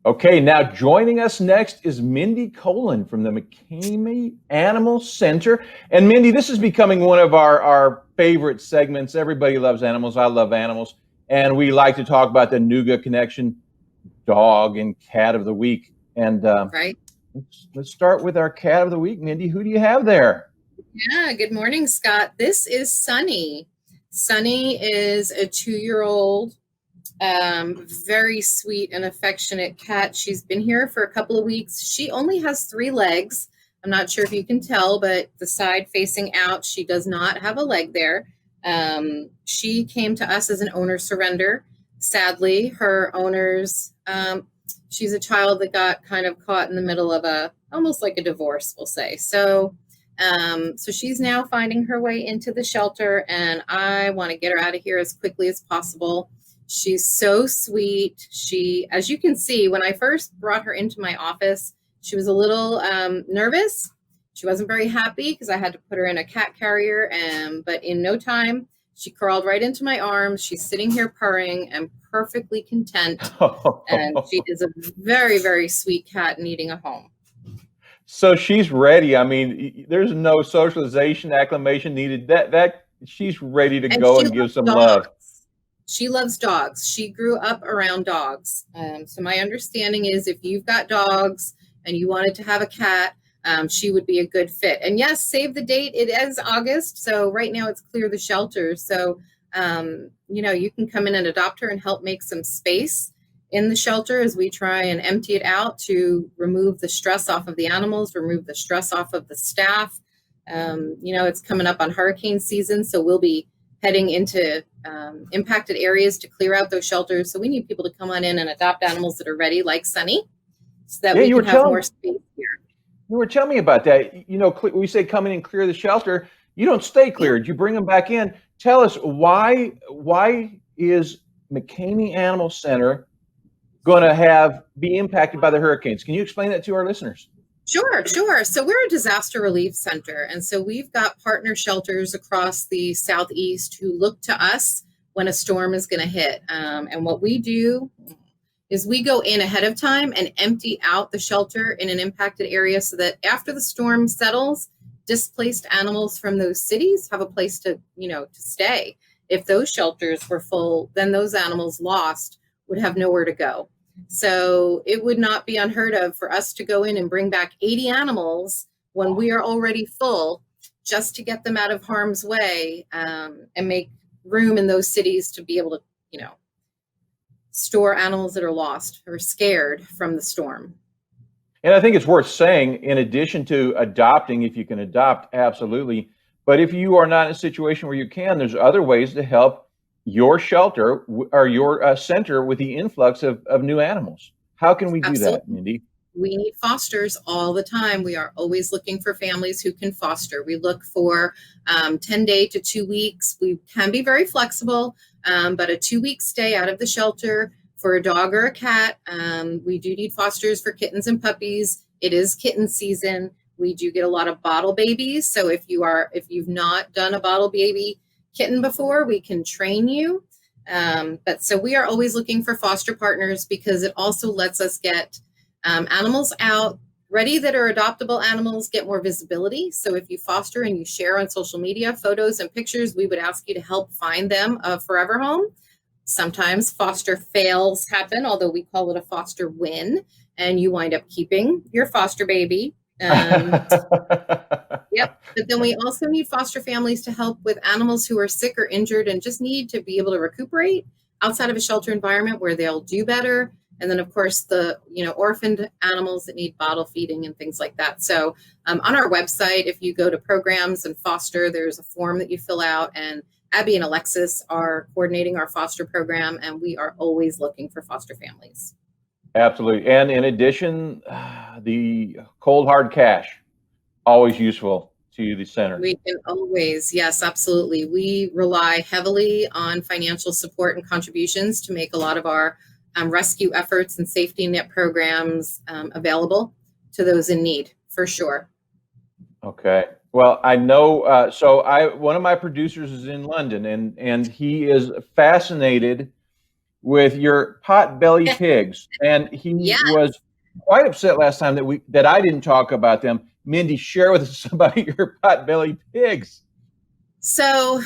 Okay, now joining us next is Mindy Kolin from the McKamey Animal Center. And Mindy, this is becoming one of our favorite segments. Everybody loves animals. I love animals. And we like to talk about the Nooga connection, dog and cat of the week. And Right. let's start with our cat of the week. Mindy, who do you have there? Yeah. Good morning, Scott. This is Sunny. Sunny is a 2-year-old, very sweet and affectionate cat. She's been here for a couple of weeks. She only has 3 legs. I'm not sure if you can tell, but the side facing out, she does not have a leg there. She came to us as an owner surrender. Sadly, her owners, she's a child that got kind of caught in the middle of almost like a divorce, we'll say. So she's now finding her way into the shelter, and I want to get her out of here as quickly as possible. She's so sweet. As you can see, when I first brought her into my office, she was a little nervous. She wasn't very happy because I had to put her in a cat carrier, but in no time, she crawled right into my arms. She's sitting here purring and perfectly content, and she is a very, very sweet cat needing a home. So she's ready. I mean, there's no socialization, acclimation needed. That she's ready to go and give some love. She loves dogs. She grew up around dogs. So my understanding is if you've got dogs and you wanted to have a cat, she would be a good fit. And yes, save the date. It is August. So right now it's clear the shelter. So, you can come in and adopt her and help make some space in the shelter as we try and empty it out to remove the stress off of the animals, remove the stress off of the staff. It's coming up on hurricane season, so we'll be heading into impacted areas to clear out those shelters. So we need people to come on in and adopt animals that are ready, like Sunny, so that we can have more space here. You were telling me about that. We say come in and clear the shelter. You don't stay cleared. You bring them back in. Tell us why is McKamey Animal Center going to be impacted by the hurricanes? Can you explain that to our listeners? Sure. So we're a disaster relief center. And so we've got partner shelters across the Southeast who look to us when a storm is going to hit. And what we do is we go in ahead of time and empty out the shelter in an impacted area so that after the storm settles, displaced animals from those cities have a place to stay. If those shelters were full, then those animals lost would have nowhere to go. So it would not be unheard of for us to go in and bring back 80 animals when we are already full, just to get them out of harm's way, and make room in those cities to be able to, store animals that are lost or scared from the storm. And I think it's worth saying, in addition to adopting, if you can adopt, absolutely. But if you are not in a situation where you can, there's other ways to help your shelter or your center with the influx of new animals. How can we do that, Mindy? We need fosters all the time. We are always looking for families who can foster. We look for 10-day to 2 weeks. We can be very flexible, but a 2-week stay out of the shelter for a dog or a cat. We do need fosters for kittens and puppies. It is kitten season. We do get a lot of bottle babies. So if you've not done a bottle baby kitten before, we can train you. But so we are always looking for foster partners because it also lets us get animals out ready that are adoptable animals, get more visibility. So if you foster and you share on social media photos and pictures, we would ask you to help find them a forever home. Sometimes foster fails happen, although we call it a foster win, and you wind up keeping your foster baby. Yep. But then we also need foster families to help with animals who are sick or injured and just need to be able to recuperate outside of a shelter environment where they'll do better. And then, of course, the orphaned animals that need bottle feeding and things like that. So on our website, if you go to programs and foster, there's a form that you fill out. And Abby and Alexis are coordinating our foster program, and we are always looking for foster families. Absolutely. And in addition, the cold hard cash, always useful to the center. We can always, yes, absolutely. We rely heavily on financial support and contributions to make a lot of our rescue efforts and safety net programs available to those in need, for sure. Okay. Well, I know. One of my producers is in London, and he is fascinated with your potbelly pigs, and he Yeah. was quite upset last time that I didn't talk about them. Mindy, share with us about your potbelly pigs. So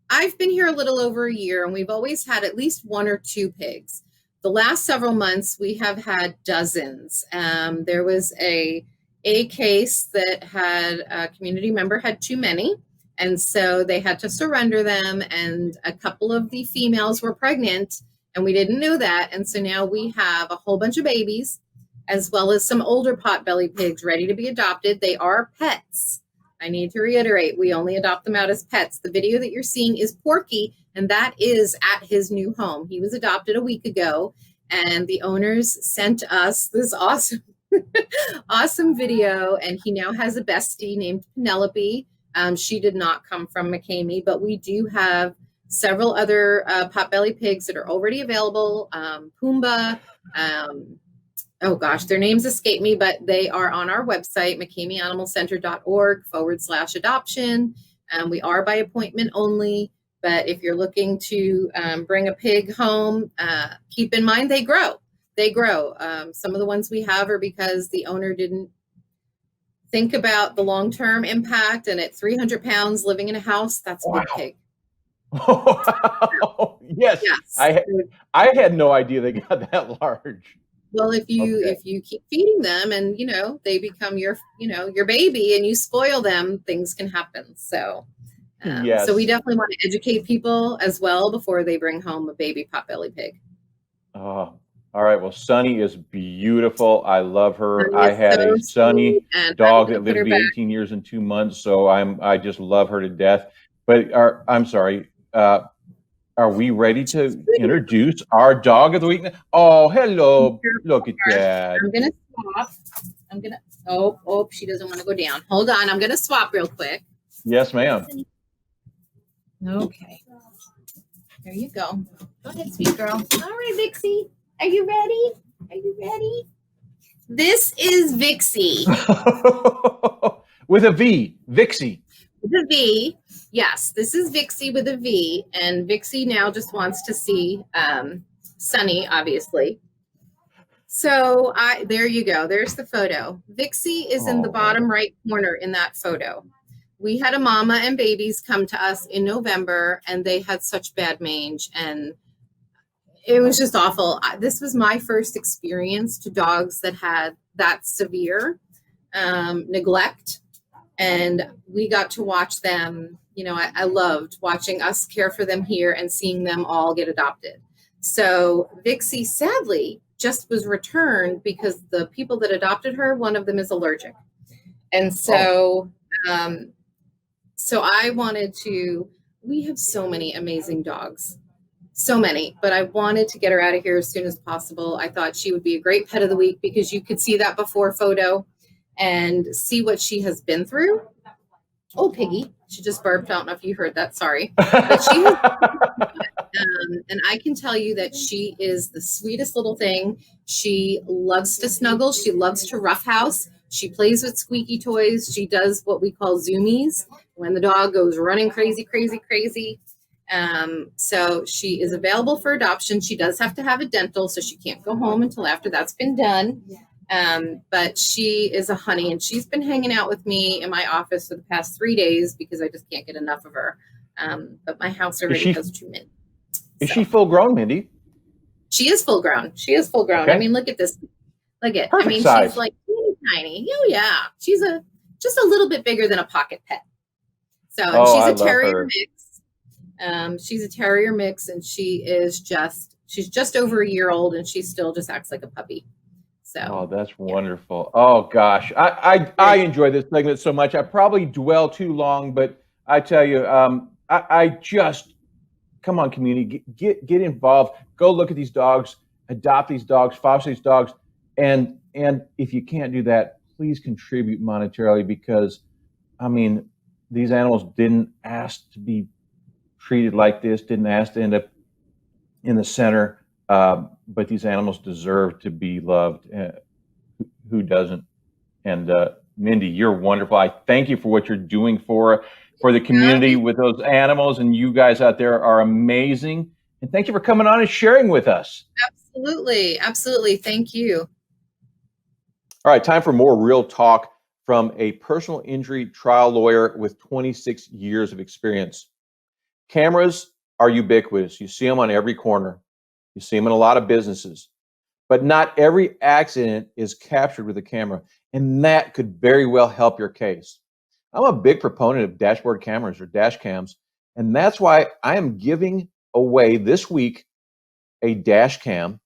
I've been here a little over a year, and we've always had at least 1 or 2 pigs. The last several months, we have had dozens. There was a case that had a community member had too many, and so they had to surrender them, and a couple of the females were pregnant, and we didn't know that. And so now we have a whole bunch of babies, as well as some older potbelly pigs ready to be adopted. They are pets. I need to reiterate, we only adopt them out as pets. The video that you're seeing is Porky, and that is at his new home. He was adopted a week ago, and the owners sent us this awesome, awesome video, and he now has a bestie named Penelope. She did not come from McKamey, but we do have several other potbelly pigs that are already available. Pumbaa, oh gosh, their names escape me, but they are on our website, McKameyAnimalCenter.org/adoption. We are by appointment only, but if you're looking to bring a pig home, keep in mind they grow. They grow. Some of the ones we have are because the owner didn't think about the long-term impact, and at 300 pounds living in a house, that's a big pig. Yes. I had no idea they got that large. Well, if you keep feeding them and, they become your baby and you spoil them, things can happen. So, yes. So we definitely want to educate people as well before they bring home a baby potbelly pig. Oh, all right. Well, Sunny is beautiful. I love her. I had a Sunny dog that lived to be 18 years and 2 months. So I just love her to death. But I'm sorry. Are we ready to introduce our dog of the week? Oh, hello. Look at that. I'm going to swap. Oh, she doesn't want to go down. Hold on. I'm going to swap real quick. Yes, ma'am. Okay. There you go. Go ahead, sweet girl. All right, Vixey. Are you ready? Are you ready? This is Vixey. With a V. Vixey. With a V. Yes, this is Vixey with a V, and Vixey now just wants to see Sunny, obviously. So there you go. There's the photo. Vixey is in the bottom right corner in that photo. We had a mama and babies come to us in November, and they had such bad mange, and it was just awful. This was my first experience to dogs that had that severe neglect, and we got to watch them. I loved watching us care for them here and seeing them all get adopted. So Vixey sadly just was returned because the people that adopted her, one of them is allergic. And so, so I wanted to, we have so many amazing dogs, so many, but I wanted to get her out of here as soon as possible. I thought she would be a great pet of the week because you could see that before photo and see what she has been through. Oh, Piggy. She just burped. I don't know if you heard that. Sorry. But she and I can tell you that she is the sweetest little thing. She loves to snuggle. She loves to roughhouse. She plays with squeaky toys. She does what we call zoomies when the dog goes running crazy, crazy, crazy. So she is available for adoption. She does have to have a dental, so she can't go home until after that's been done. But she is a honey, and she's been hanging out with me in my office for the past 3 days because I just can't get enough of her. But my house already has 2 men. Is she full grown, Mindy? She is full grown. She is full grown. Okay. I mean, look at this. Look at, perfect size. She's like tiny. Oh yeah. She's just a little bit bigger than a pocket pet. So she's a terrier mix. She's a terrier mix, and she's just over a year old, and she still just acts like a puppy. So, that's wonderful. Oh gosh, I enjoy this segment so much. I probably dwell too long, but I tell you, I just, come on, community, get involved. Go look at these dogs, adopt these dogs, foster these dogs, and if you can't do that, please contribute monetarily, because I mean, these animals didn't ask to be treated like this, didn't ask to end up in the center. But these animals deserve to be loved. Who doesn't? And Mindy, you're wonderful. I thank you for what you're doing for the community with those animals. And you guys out there are amazing. And thank you for coming on and sharing with us. Absolutely. Absolutely. Thank you. All right, time for more real talk from a personal injury trial lawyer with 26 years of experience. Cameras are ubiquitous. You see them on every corner. You see them in a lot of businesses. But not every accident is captured with a camera, and that could very well help your case. I'm a big proponent of dashboard cameras or dash cams, and that's why I am giving away this week a dash cam.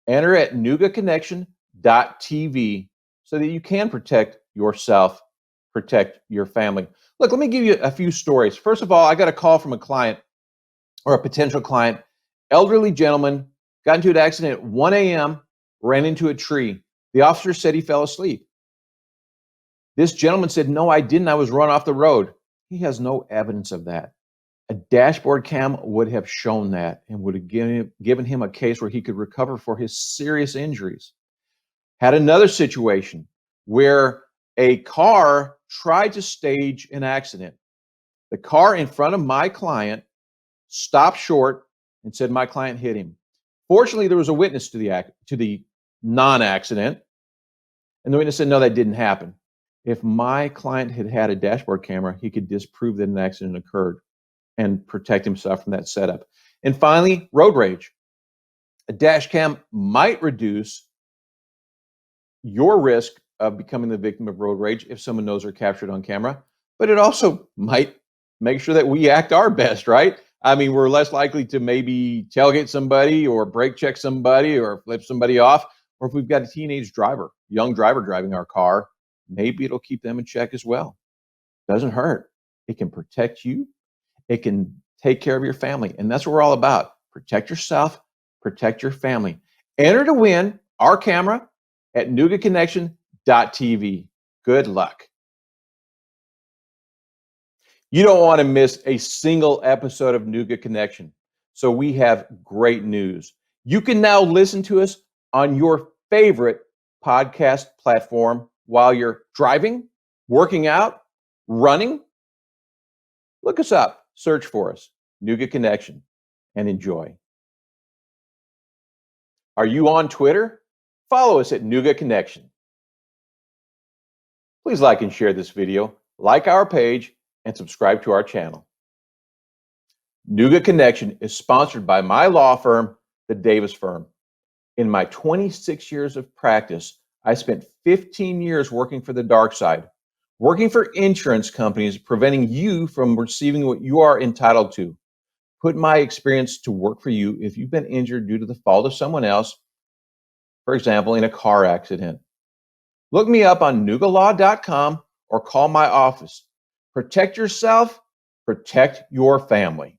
Enter at noogaconnection.tv so that you can protect yourself, protect your family. Look, let me give you a few stories. First of all, I got a call from a client or a potential client, elderly gentleman, got into an accident at 1 a.m., ran into a tree. The officer said he fell asleep. This gentleman said, no, I didn't. I was run off the road. He has no evidence of that. A dashboard cam would have shown that and would have given him a case where he could recover for his serious injuries. Had another situation where a car tried to stage an accident. The car in front of my client stopped short and said my client hit him. Fortunately, there was a witness to the non-accident, and the witness said, no, that didn't happen. If my client had had a dashboard camera, he could disprove that an accident occurred and protect himself from that setup. And finally, road rage. A dash cam might reduce your risk of becoming the victim of road rage if someone knows they're captured on camera, but it also might make sure that we act our best, right? I mean, we're less likely to maybe tailgate somebody or brake check somebody or flip somebody off. Or if we've got a teenage driver, young driver driving our car, maybe it'll keep them in check as well. Doesn't hurt. It can protect you. It can take care of your family. And that's what we're all about. Protect yourself, protect your family. Enter to win our camera at noogaconnection.tv. Good luck. You don't want to miss a single episode of Nooga Connection. So we have great news. You can now listen to us on your favorite podcast platform while you're driving, working out, running. Look us up, search for us, Nooga Connection, and enjoy. Are you on Twitter? Follow us at Nooga Connection. Please like and share this video, like our page, and subscribe to our channel. Nooga Connection is sponsored by my law firm, the Davis Firm. In my 26 years of practice, I spent 15 years working for the dark side, working for insurance companies, preventing you from receiving what you are entitled to. Put my experience to work for you if you've been injured due to the fault of someone else, for example, in a car accident. Look me up on noogalaw.com or call my office. Protect yourself, protect your family.